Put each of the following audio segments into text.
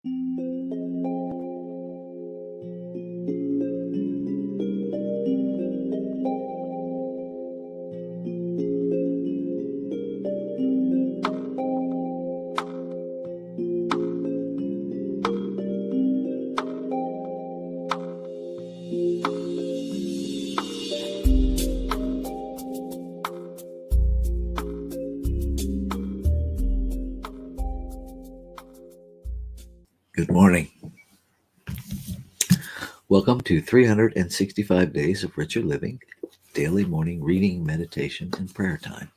Good morning. Welcome to 365 Days of Richer Living, daily morning reading, meditation, and prayer time.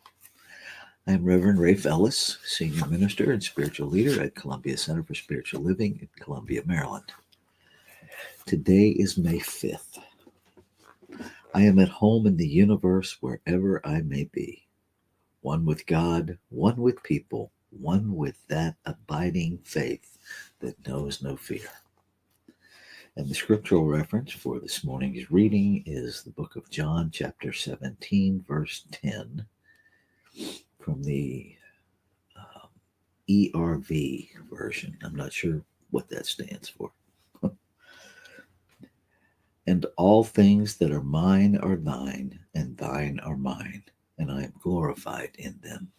I am Reverend Rafe Ellis, Senior Minister and Spiritual Leader at Columbia Center for Spiritual Living in Columbia, Maryland. Today is May 5th. I am at home in the universe wherever I may be, one with God, one with people, one with that abiding faith that knows no fear. And the scriptural reference for this morning's reading is the book of John, chapter 17, verse 10, from the ERV version. I'm not sure what that stands for. And all things that are mine are thine, and thine are mine, and I am glorified in them.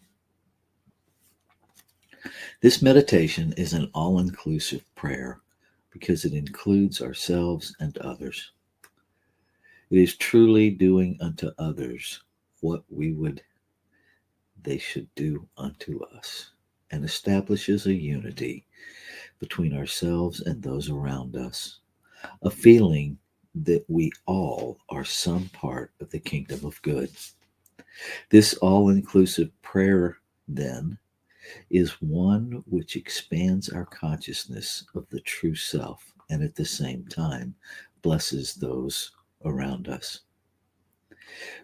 This meditation is an all-inclusive prayer because it includes ourselves and others. It is truly doing unto others what they should do unto us, and establishes a unity between ourselves and those around us, a feeling that we all are some part of the kingdom of good. This all-inclusive prayer, then, is one which expands our consciousness of the true self and at the same time blesses those around us.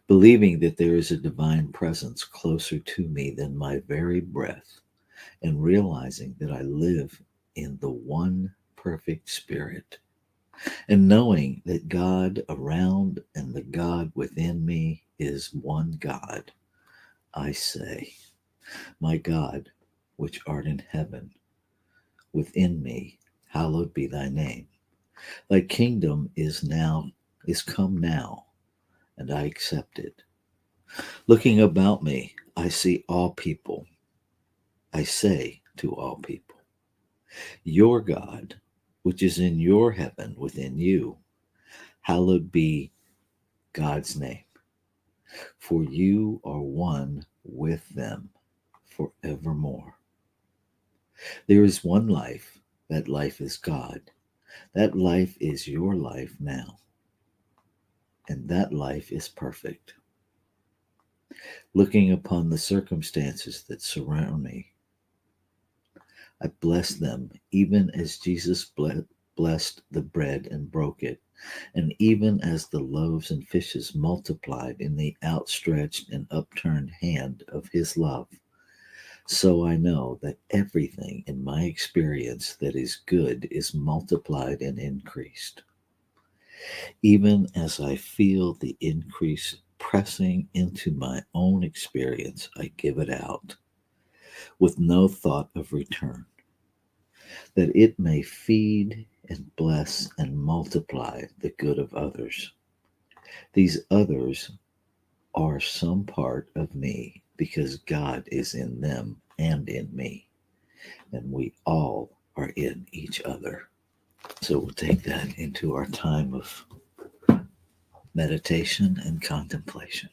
Believing that there is a divine presence closer to me than my very breath, and realizing that I live in the one perfect Spirit, and knowing that God around and the God within me is one God, I say, My God, which art in heaven, within me, hallowed be thy name. Thy kingdom is come now, and I accept it. Looking about me, I see all people. I say to all people, Your God, which is in your heaven within you, hallowed be God's name. For you are one with them forevermore. There is one life. That life is God. That life is your life now. And that life is perfect. Looking upon the circumstances that surround me, I bless them even as Jesus blessed the bread and broke it, and even as the loaves and fishes multiplied in the outstretched and upturned hand of his love. So I know that everything in my experience that is good is multiplied and increased. Even as I feel the increase pressing into my own experience, I give it out with no thought of return, that it may feed and bless and multiply the good of others. These others are some part of me because God is in them and in me, and we all are in each other. So we'll take that into our time of meditation and contemplation.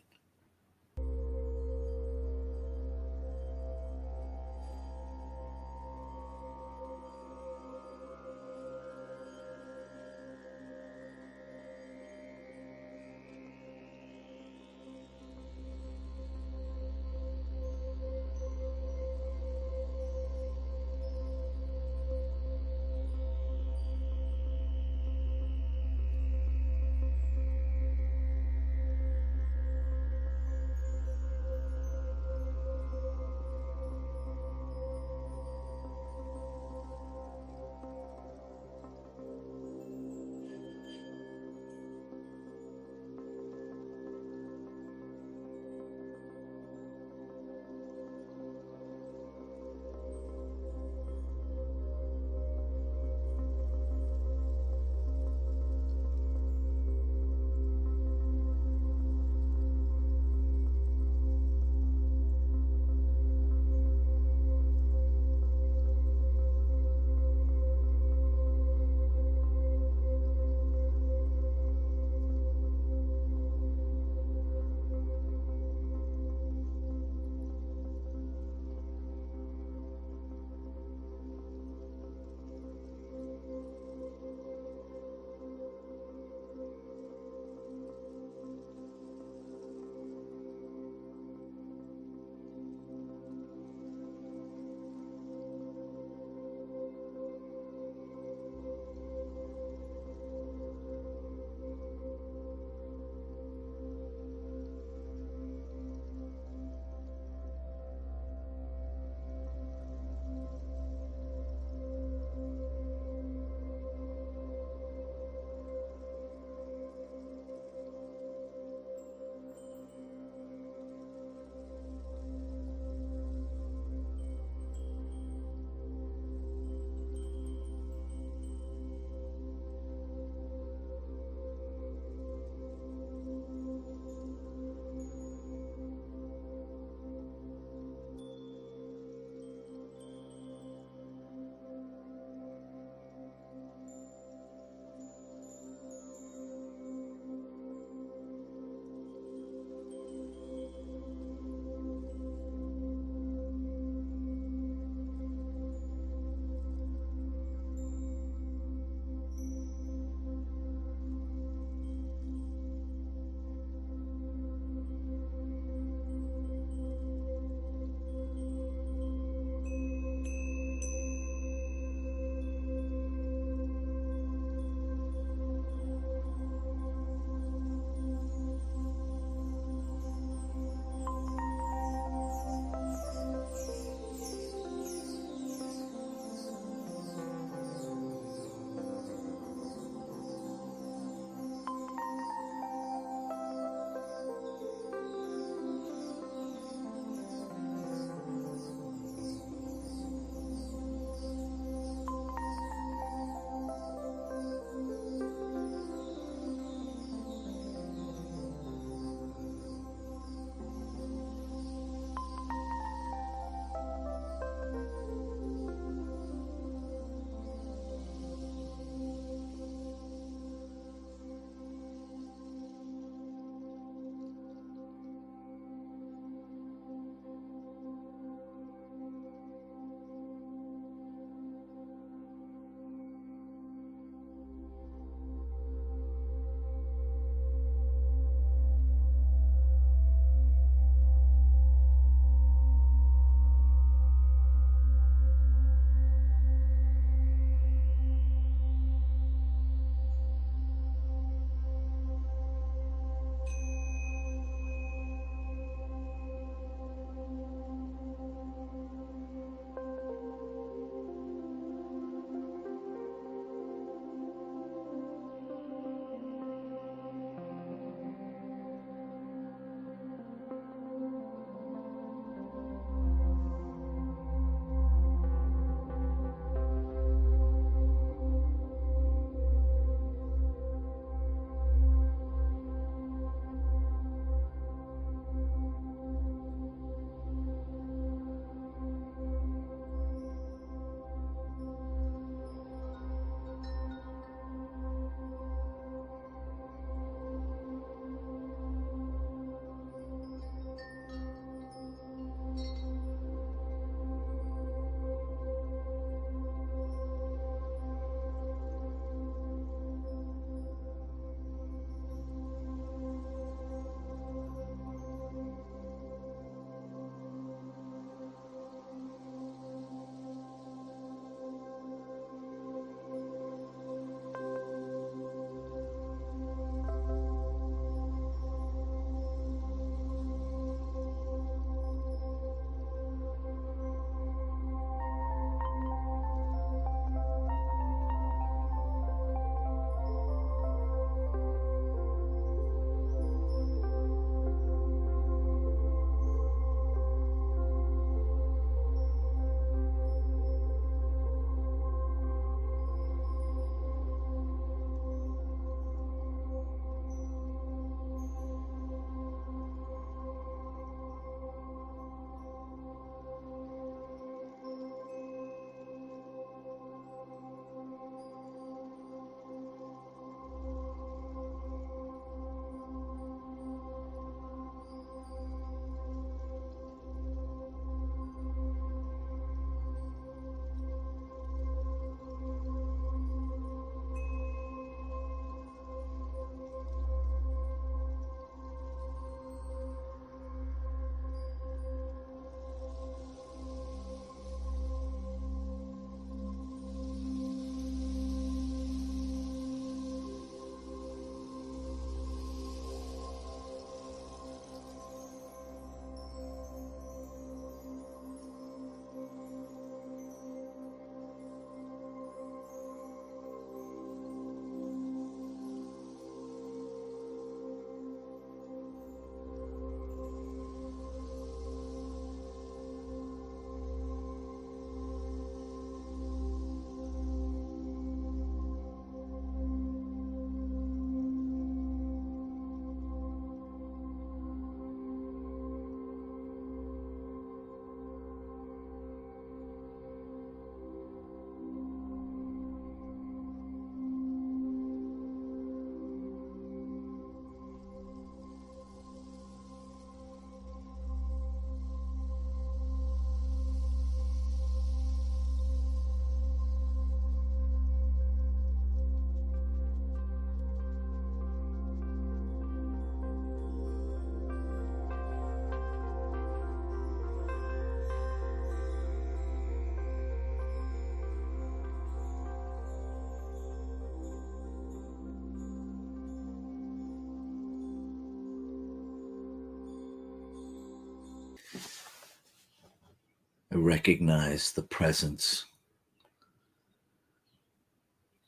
I recognize the presence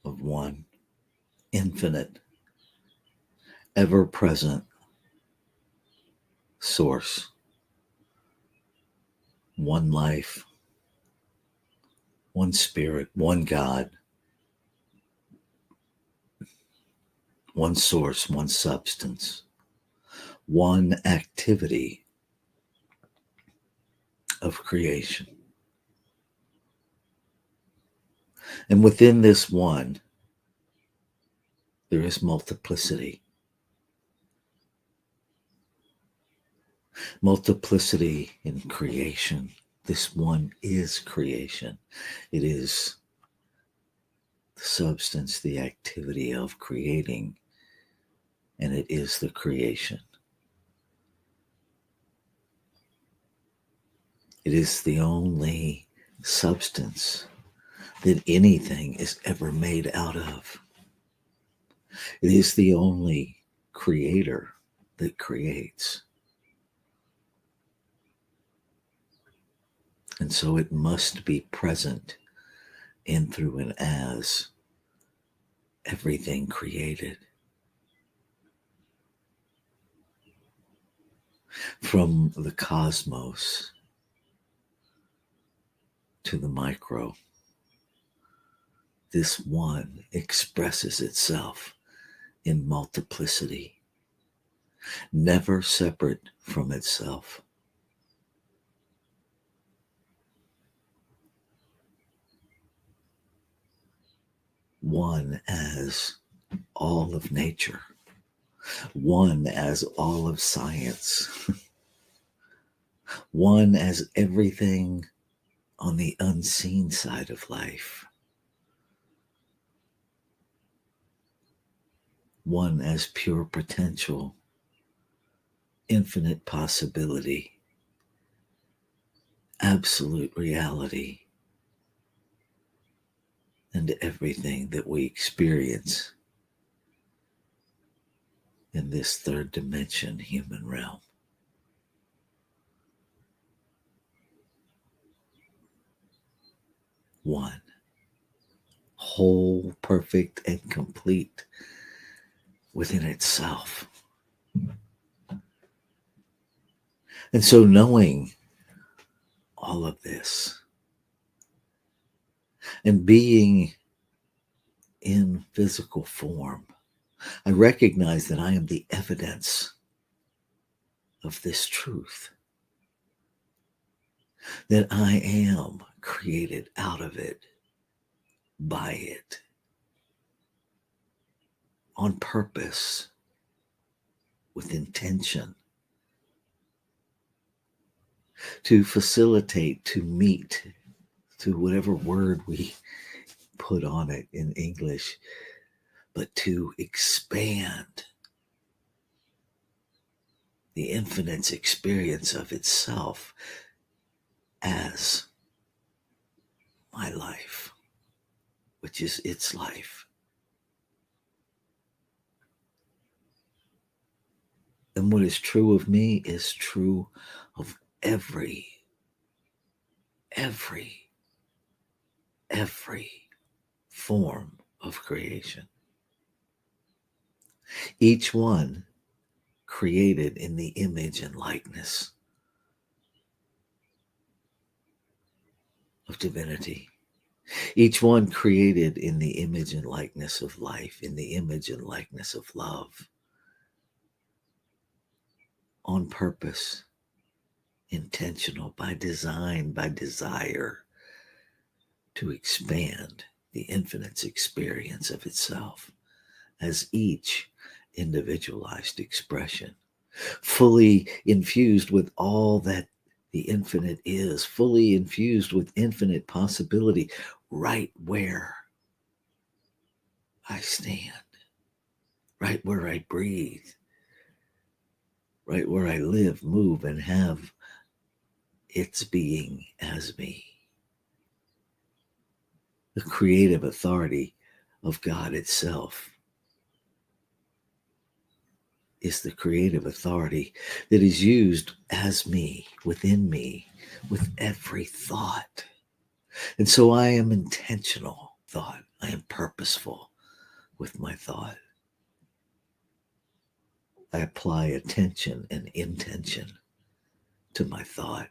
of one infinite, ever-present source, one life, one spirit, one God, one source, one substance, one activity of creation. And within this one, there is multiplicity. Multiplicity in creation. This one is creation. It is the substance, the activity of creating, and it is the creation. It is the only substance that anything is ever made out of. It is the only creator that creates. And so it must be present in, through, and as everything created. From the cosmos to the micro, this one expresses itself in multiplicity, never separate from itself. One as all of nature, one as all of science, one as everything on the unseen side of life, one as pure potential, infinite possibility, absolute reality, and everything that we experience in this third dimension human realm. One, whole, perfect, and complete within itself. And so knowing all of this and being in physical form, I recognize that I am the evidence of this truth, that I am created out of it, by it, on purpose, with intention, to facilitate, to meet, to whatever word we put on it in English, but to expand the infinite's experience of itself as my life, which is its life. And what is true of me is true of every form of creation. Each one created in the image and likeness of divinity. Each one created in the image and likeness of life, in the image and likeness of love, on purpose, intentional, by design, by desire, to expand the infinite's experience of itself as each individualized expression, fully infused with all that the infinite is, fully infused with infinite possibility, right where I stand, right where I breathe, right where I live, move, and have its being as me. The creative authority of God itself is the creative authority that is used as me, within me, with every thought. And so I am intentional thought. I am purposeful with my thought. I apply attention and intention to my thought.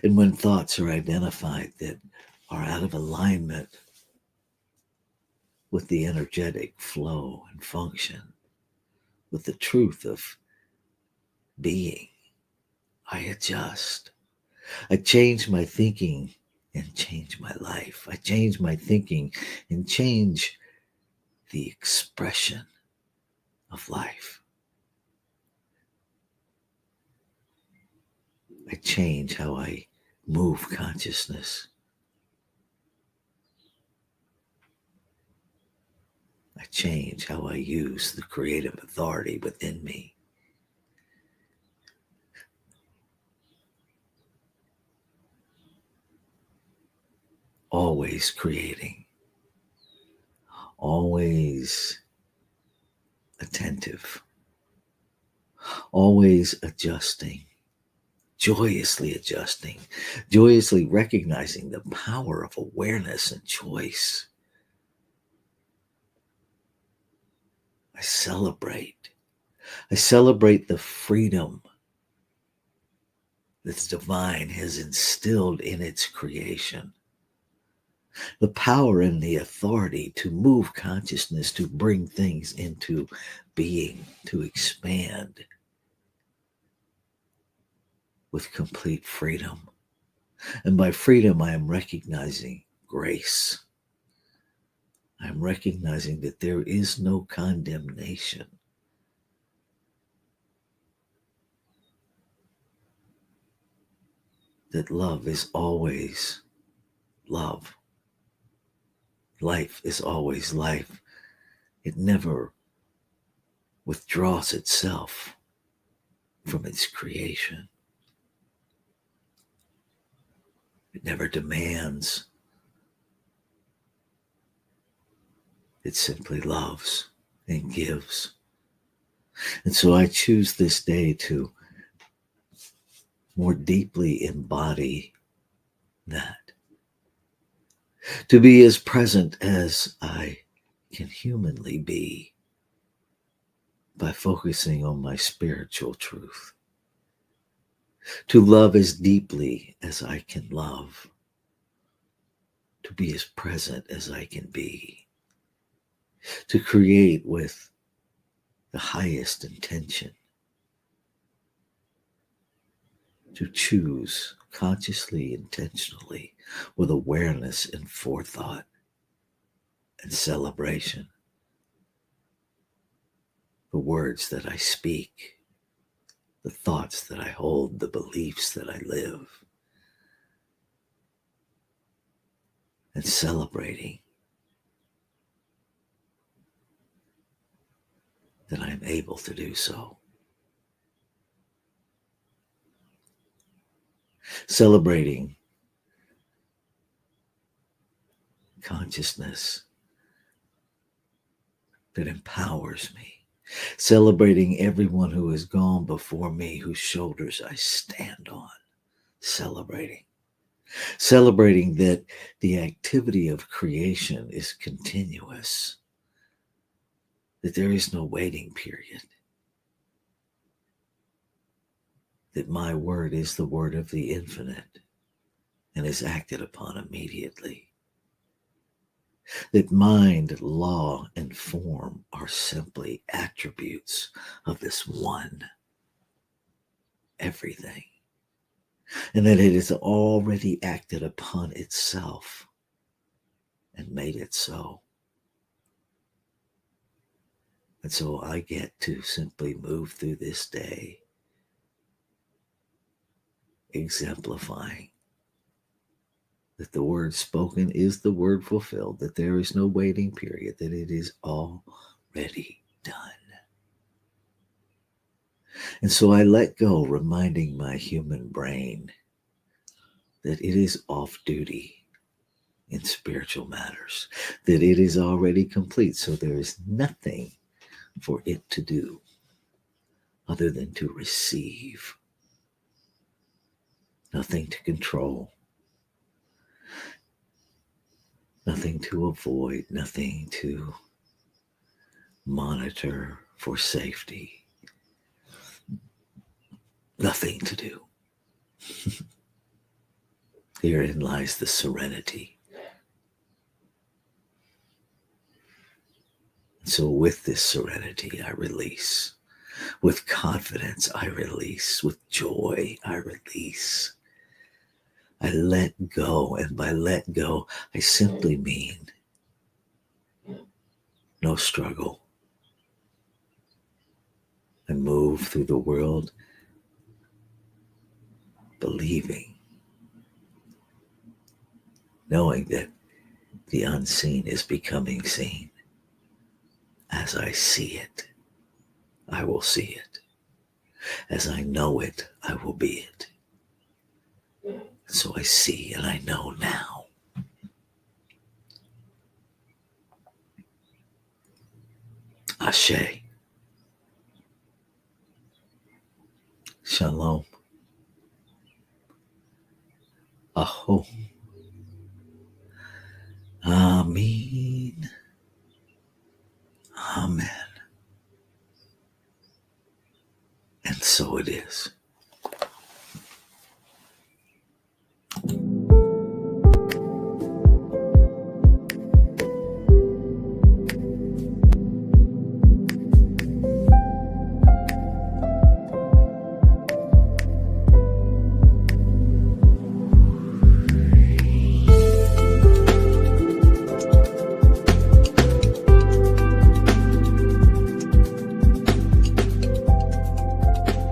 And when thoughts are identified that are out of alignment with the energetic flow and function, with the truth of being, I adjust. I change my thinking and change my life. I change my thinking and change the expression of life. I change how I move consciousness. I change how I use the creative authority within me. Always creating, always attentive, always adjusting, joyously recognizing the power of awareness and choice. I celebrate the freedom that the divine has instilled in its creation. The power and the authority to move consciousness, to bring things into being, to expand with complete freedom. And by freedom, I am recognizing grace. I'm recognizing that there is no condemnation. That love is always love. Life is always life. It never withdraws itself from its creation. It never demands. It simply loves and gives. And so I choose this day to more deeply embody that. To be as present as I can humanly be by focusing on my spiritual truth. To love as deeply as I can love. To be as present as I can be. To create with the highest intention. To choose consciously, intentionally, with awareness and forethought and celebration. The words that I speak, the thoughts that I hold, the beliefs that I live, and celebrating that I'm able to do so. Celebrating consciousness that empowers me. Celebrating everyone who has gone before me, whose shoulders I stand on. Celebrating that the activity of creation is continuous, that there is no waiting period, that my word is the word of the infinite and is acted upon immediately, that mind, law, and form are simply attributes of this one everything, and that it has already acted upon itself and made it so. And so I get to simply move through this day exemplifying that the word spoken is the word fulfilled, that there is no waiting period, that it is already done. And so I let go, reminding my human brain that it is off duty in spiritual matters, that it is already complete, so there is nothing for it to do other than to receive nothing to control, nothing to avoid, nothing to monitor for safety, nothing to do. Herein lies the serenity. So with this serenity, I release. With confidence, I release. With joy, I release. I let go. And by let go, I simply mean no struggle. I move through the world believing, knowing that the unseen is becoming seen. As I see it, I will see it. As I know it, I will be it. So I see and I know now. Ashe. Shalom. Aho. Amen. Amen. And so it is.